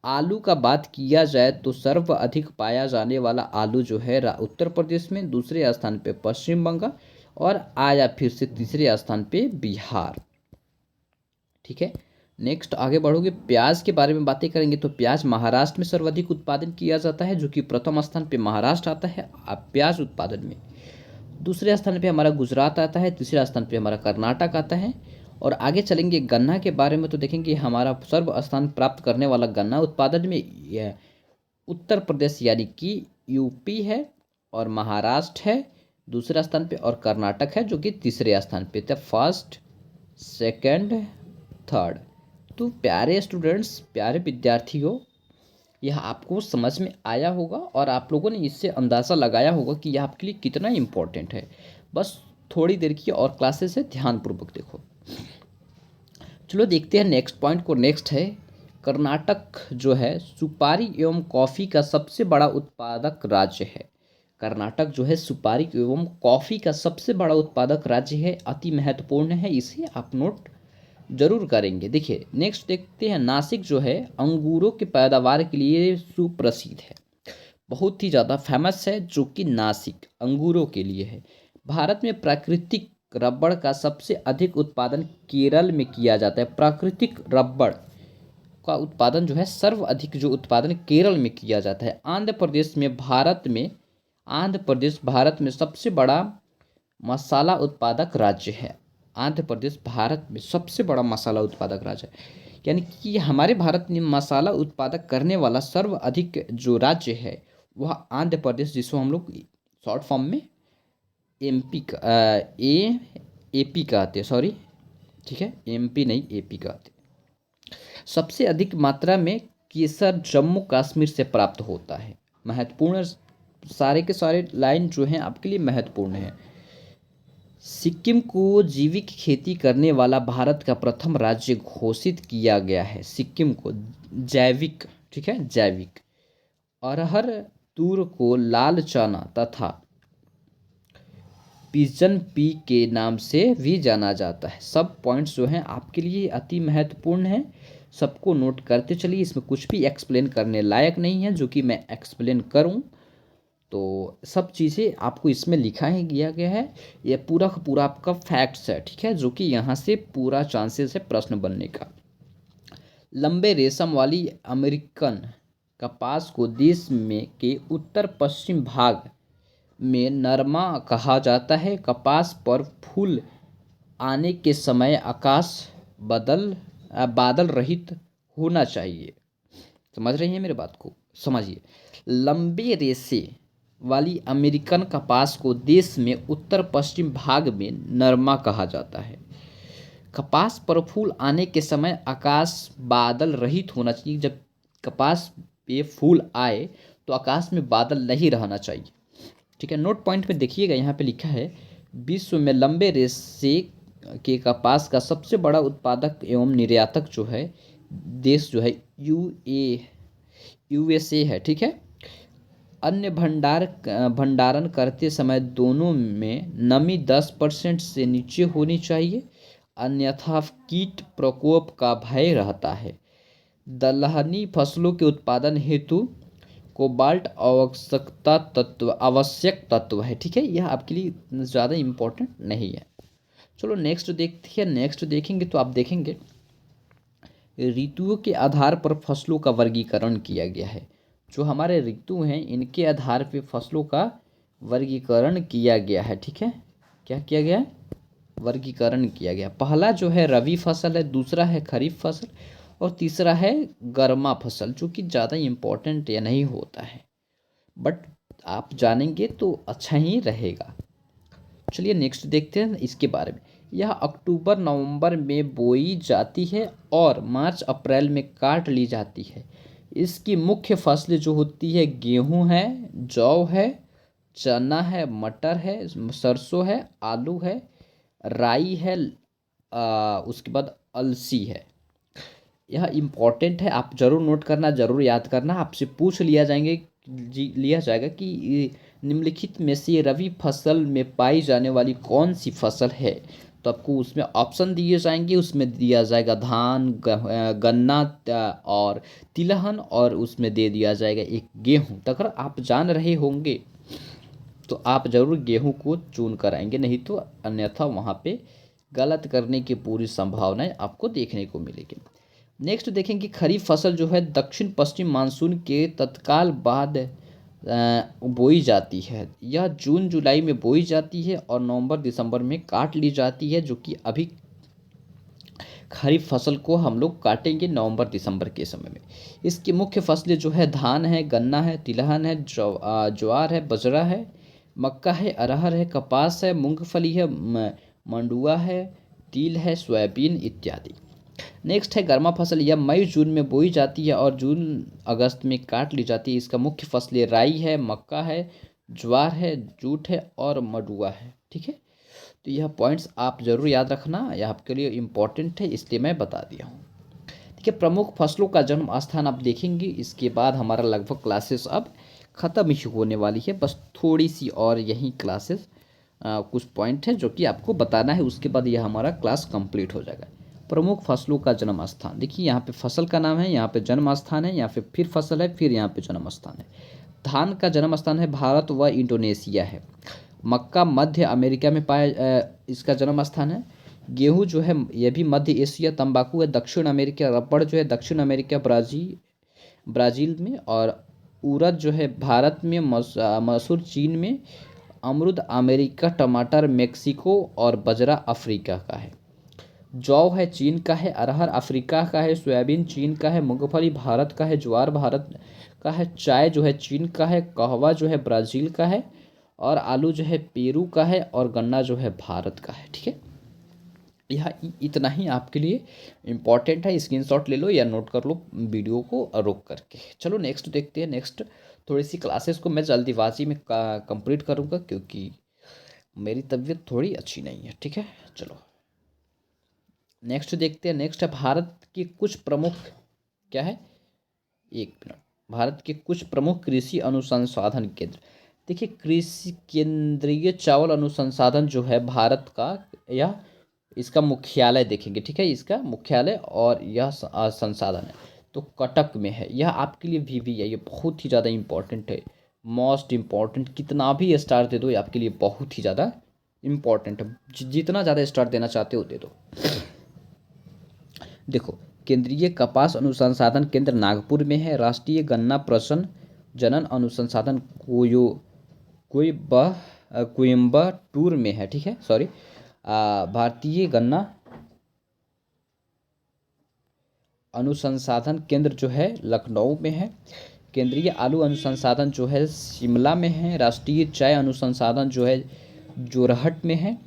आलू का बात किया जाए तो सर्वाधिक पाया जाने वाला आलू जो है उत्तर प्रदेश में, दूसरे स्थान पे पश्चिम बंगाल और आया फिर से तीसरे स्थान पे बिहार। ठीक है, नेक्स्ट आगे बढ़ोगे प्याज के बारे में बातें करेंगे तो प्याज महाराष्ट्र में सर्वाधिक उत्पादन किया जाता है, जो कि प्रथम स्थान पे महाराष्ट्र आता है प्याज उत्पादन में। दूसरे स्थान पे हमारा गुजरात आता है, तीसरे स्थान पे हमारा कर्नाटक आता है। और आगे चलेंगे गन्ना के बारे में तो देखेंगे हमारा सर्व स्थान प्राप्त करने वाला गन्ना उत्पादन में यह उत्तर प्रदेश यानी कि यूपी है और महाराष्ट्र है दूसरे स्थान पे और कर्नाटक है जो कि तीसरे स्थान पे। तो फर्स्ट, सेकंड, थर्ड। तो प्यारे स्टूडेंट्स, प्यारे विद्यार्थियों, यह आपको समझ में आया होगा और आप लोगों ने इससे अंदाज़ा लगाया होगा कि यह आपके लिए कितना इम्पोर्टेंट है। बस थोड़ी देर की और क्लासेस है, ध्यानपूर्वक देखो। चलो देखते हैं नेक्स्ट पॉइंट को। नेक्स्ट है कर्नाटक जो है सुपारी एवं कॉफ़ी का सबसे बड़ा उत्पादक राज्य है। कर्नाटक जो है सुपारी एवं कॉफ़ी का सबसे बड़ा उत्पादक राज्य है, अति महत्वपूर्ण है, इसे आप नोट जरूर करेंगे। देखिए नेक्स्ट देखते हैं नासिक जो है अंगूरों की पैदावार के लिए सुप्रसिद्ध है, बहुत ही ज़्यादा फेमस है, जो कि नासिक अंगूरों के लिए है। भारत में प्राकृतिक रबड़ का सबसे अधिक उत्पादन केरल में किया जाता है। प्राकृतिक रबड़ का उत्पादन जो है सर्वाधिक जो उत्पादन केरल में किया जाता है। आंध्र प्रदेश भारत में सबसे बड़ा मसाला उत्पादक राज्य है। आंध्र प्रदेश भारत में सबसे बड़ा मसाला उत्पादक राज्य है, यानी कि हमारे भारत में मसाला उत्पादक करने वाला सर्वाधिक जो राज्य है वह आंध्र प्रदेश, जिसको हम लोग शॉर्ट फॉर्म में एमपी एपी का आते हैं, सॉरी, ठीक है, एमपी नहीं एपी का आते हैं। सबसे अधिक मात्रा में केसर जम्मू कश्मीर से प्राप्त होता है। महत्वपूर्ण, सारे के सारे लाइन जो हैं आपके लिए महत्वपूर्ण हैं। सिक्किम को जैविक खेती करने वाला भारत का प्रथम राज्य घोषित किया गया है। सिक्किम को जैविक, ठीक है, जैविक। अरहर, तूर को लाल चना तथा पिजन पी के नाम से भी जाना जाता है। सब पॉइंट्स जो हैं आपके लिए अति महत्वपूर्ण हैं, सबको नोट करते चलिए। इसमें कुछ भी एक्सप्लेन करने लायक नहीं है जो कि मैं एक्सप्लेन करूं, तो सब चीज़ें आपको इसमें लिखा ही गया गया है। ये पूरा का पूरा आपका फैक्ट्स है, ठीक है, जो कि यहाँ से पूरा चांसेस है प्रश्न बनने का। लंबे रेशम वाली अमेरिकन कपास को देश में के उत्तर पश्चिम भाग में नरमा कहा जाता है। कपास पर फूल आने के समय आकाश बादल रहित होना चाहिए। समझ रही हैं मेरे बात को, समझिए। लंबे रेशे वाली अमेरिकन कपास को देश में उत्तर पश्चिम भाग में नरमा कहा जाता है। कपास पर फूल आने के समय आकाश बादल रहित होना चाहिए। जब कपास पे फूल आए तो आकाश में बादल नहीं रहना चाहिए, ठीक है। नोट पॉइंट में देखिएगा, यहाँ पे लिखा है विश्व में लंबे रेशे के कपास का सबसे बड़ा उत्पादक एवं निर्यातक जो है देश जो है यूएसए है, ठीक है। अन्य भंडारण करते समय दोनों में नमी 10% से नीचे होनी चाहिए, अन्यथा कीट प्रकोप का भय रहता है। दलहनी फसलों के उत्पादन हेतु कोबाल्ट आवश्यक तत्व है, ठीक है। यह आपके लिए ज़्यादा इम्पोर्टेंट नहीं है। चलो नेक्स्ट देखते हैं। नेक्स्ट देखेंगे तो आप देखेंगे ऋतुओं के आधार पर फसलों का वर्गीकरण किया गया है। जो हमारे ऋतु हैं इनके आधार पर फसलों का वर्गीकरण किया गया है, ठीक है। क्या किया गया है? वर्गीकरण किया गया। पहला जो है रबी फसल है, दूसरा है खरीफ फसल और तीसरा है गर्मा फसल, जो कि ज़्यादा इम्पोर्टेंट या नहीं होता है, बट आप जानेंगे तो अच्छा ही रहेगा। चलिए नेक्स्ट देखते हैं इसके बारे में। यह अक्टूबर नवंबर में बोई जाती है और मार्च अप्रैल में काट ली जाती है। इसकी मुख्य फसलें जो होती है गेहूं है, जौ है, चना है, मटर है, सरसों है, आलू है, राई है, उसके बाद अलसी है। यह इम्पॉर्टेंट है, आप ज़रूर नोट करना, ज़रूर याद करना। आपसे पूछ लिया जाएगा कि निम्नलिखित में से रबी फसल में पाई जाने वाली कौन सी फसल है, तो आपको उसमें ऑप्शन दिए जाएंगे। उसमें दिया जाएगा धान, गन्ना और तिलहन, और उसमें दे दिया जाएगा एक गेहूँ। तो अगर आप जान रहे होंगे तो आप ज़रूर गेहूँ को चुन कर आएंगे, नहीं तो अन्यथा वहाँ पे गलत करने की पूरी संभावनाएं आपको देखने को मिलेगी। नेक्स्ट देखेंगे खरीफ फसल जो है दक्षिण पश्चिम मानसून के तत्काल बाद बोई जाती है। यह जून जुलाई में बोई जाती है और नवंबर दिसंबर में काट ली जाती है, जो कि अभी खरीफ फसल को हम लोग काटेंगे नवंबर दिसंबर के समय में। इसकी मुख्य फसलें जो है धान है, गन्ना है, तिलहन है, ज्वार है, बजरा है, मक्का है, अरहर है, कपास है, मूंगफली है, मंडुआ है, तिल है, सोयाबीन इत्यादि। नेक्स्ट है गर्मा फसल। यह मई जून में बोई जाती है और जून अगस्त में काट ली जाती है। इसका मुख्य फसलें राई है, मक्का है, ज्वार है, जूट है और मडुआ है, ठीक है। तो यह पॉइंट्स आप ज़रूर याद रखना, यह आपके लिए इम्पोर्टेंट है, इसलिए मैं बता दिया हूँ, ठीक है। प्रमुख फसलों का जन्म स्थान आप देखेंगे। इसके बाद हमारा लगभग क्लासेस अब ख़त्म ही होने वाली है, बस थोड़ी सी और यही क्लासेस कुछ पॉइंट है जो कि आपको बताना है, उसके बाद यह हमारा क्लास कंप्लीट हो जाएगा। प्रमुख फसलों का जन्म स्थान देखिए, यहाँ पे फसल का नाम है, यहाँ पे जन्म स्थान है, यहाँ पे फिर फसल है, फिर यहाँ पे जन्म स्थान है। धान का जन्म स्थान है भारत व इंडोनेशिया है। मक्का मध्य अमेरिका में इसका जन्म स्थान है। गेहूँ जो है यह भी मध्य एशिया, तंबाकू है दक्षिण अमेरिका, रबड़ जो है दक्षिण अमेरिका ब्राज़ील में, और उड़द जो है भारत में, मसूर चीन में, अमरूद अमेरिका, टमाटर मेक्सिको और बजरा अफ्रीका का है। जौ है चीन का है, अरहर अफ्रीका का है, सोयाबीन चीन का है, मूंगफली भारत का है, ज्वार भारत का है, चाय जो है चीन का है, कहवा जो है ब्राज़ील का है, और आलू जो है पेरू का है, और गन्ना जो है भारत का है, ठीक है। यह इतना ही आपके लिए इम्पॉर्टेंट है। स्क्रीनशॉट ले लो या नोट कर लो वीडियो को रोक करके। चलो नेक्स्ट देखते हैं। नेक्स्ट थोड़ी सी क्लासेस को मैं जल्दीबाजी में कंप्लीट करूँगा क्योंकि मेरी तबीयत थोड़ी अच्छी नहीं है। ठीक है, चलो नेक्स्ट देखते हैं। नेक्स्ट है भारत के कुछ प्रमुख, क्या है, एक मिनट, भारत के कुछ प्रमुख कृषि अनुसंधान केंद्र। देखिए कृषि केंद्रीय चावल अनुसंधान जो है भारत का, यह इसका मुख्यालय देखेंगे। ठीक है, इसका मुख्यालय और यह संसाधन है तो कटक में है। यह आपके लिए भी है, ये बहुत ही ज़्यादा इम्पोर्टेंट है, मोस्ट इम्पॉर्टेंट। कितना भी स्टार दे दो, ये आपके लिए बहुत ही ज़्यादा इम्पॉर्टेंट है। जितना ज़्यादा स्टार देना चाहते हो दे दो। देखो केंद्रीय कपास अनुसंधान केंद्र नागपुर में है। राष्ट्रीय गन्ना प्रशन जनन अनुसंधान कोयम्बटूर में है। ठीक है, सॉरी, भारतीय गन्ना अनुसंधान केंद्र जो है लखनऊ में है। केंद्रीय आलू अनुसंधान जो है शिमला में है। राष्ट्रीय चाय अनुसंधान जो है जोरहट में है।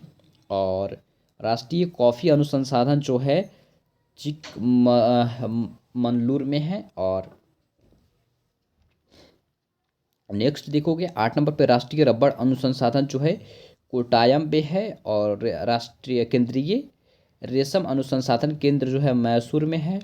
और राष्ट्रीय कॉफ़ी अनुसंधान जो है मंगलूर में है। और नेक्स्ट देखोगे 8 नंबर पे राष्ट्रीय रबड़ अनुसंधान जो है कोटायम में है। और राष्ट्रीय केंद्रीय रेशम अनुसंधान केंद्र जो है मैसूर में है।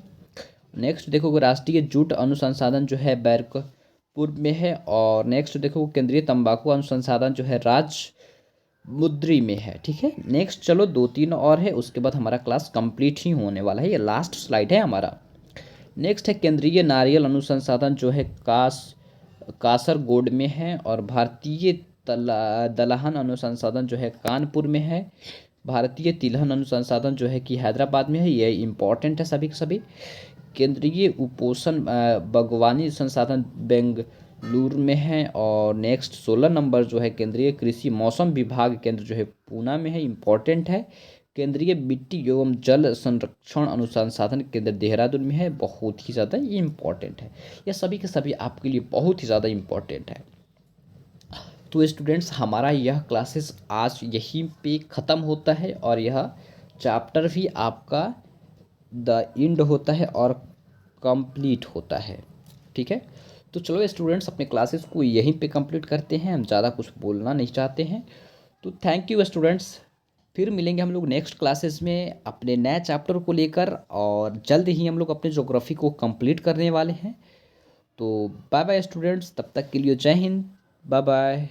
नेक्स्ट देखोगे राष्ट्रीय जूट अनुसंधान जो है बैरकपुर में है। और नेक्स्ट देखोगे केंद्रीय तंबाकू अनुसंधान जो है राजमुंद्री में है। ठीक है, नेक्स्ट चलो 2-3 और है, उसके बाद हमारा क्लास कंप्लीट ही होने वाला है। ये लास्ट स्लाइड है हमारा। नेक्स्ट है केंद्रीय नारियल अनुसंधान जो है कासरगोड में है। और भारतीय दलहन अनुसंधान जो है कानपुर में है। भारतीय तिलहन अनुसंधान जो है कि हैदराबाद में है। ये इंपॉर्टेंट है सभी के सभी। केंद्रीय उपोषण बागवानी संसाधन बेंगलुरु में है। और नेक्स्ट 16 नंबर जो है केंद्रीय कृषि मौसम विभाग केंद्र जो है पूना में है, इंपॉर्टेंट है। केंद्रीय मिट्टी एवं जल संरक्षण अनुसंधान केंद्र देहरादून में है, बहुत ही ज़्यादा ये इंपॉर्टेंट है। यह सभी के सभी आपके लिए बहुत ही ज़्यादा इंपॉर्टेंट है। तो स्टूडेंट्स हमारा यह क्लासेस आज यहीं पे ख़त्म होता है और यह चैप्टर भी आपका द एंड होता है और कंप्लीट होता है। ठीक है, तो चलो स्टूडेंट्स अपने क्लासेस को यहीं पे कंप्लीट करते हैं, हम ज़्यादा कुछ बोलना नहीं चाहते हैं। तो थैंक यू स्टूडेंट्स, फिर मिलेंगे हम लोग नेक्स्ट क्लासेस में अपने नए चैप्टर को लेकर, और जल्द ही हम लोग अपने ज्योग्राफी को कंप्लीट करने वाले हैं। तो बाय बाय स्टूडेंट्स, तब तक के लिए जय हिंद, बाय बाय।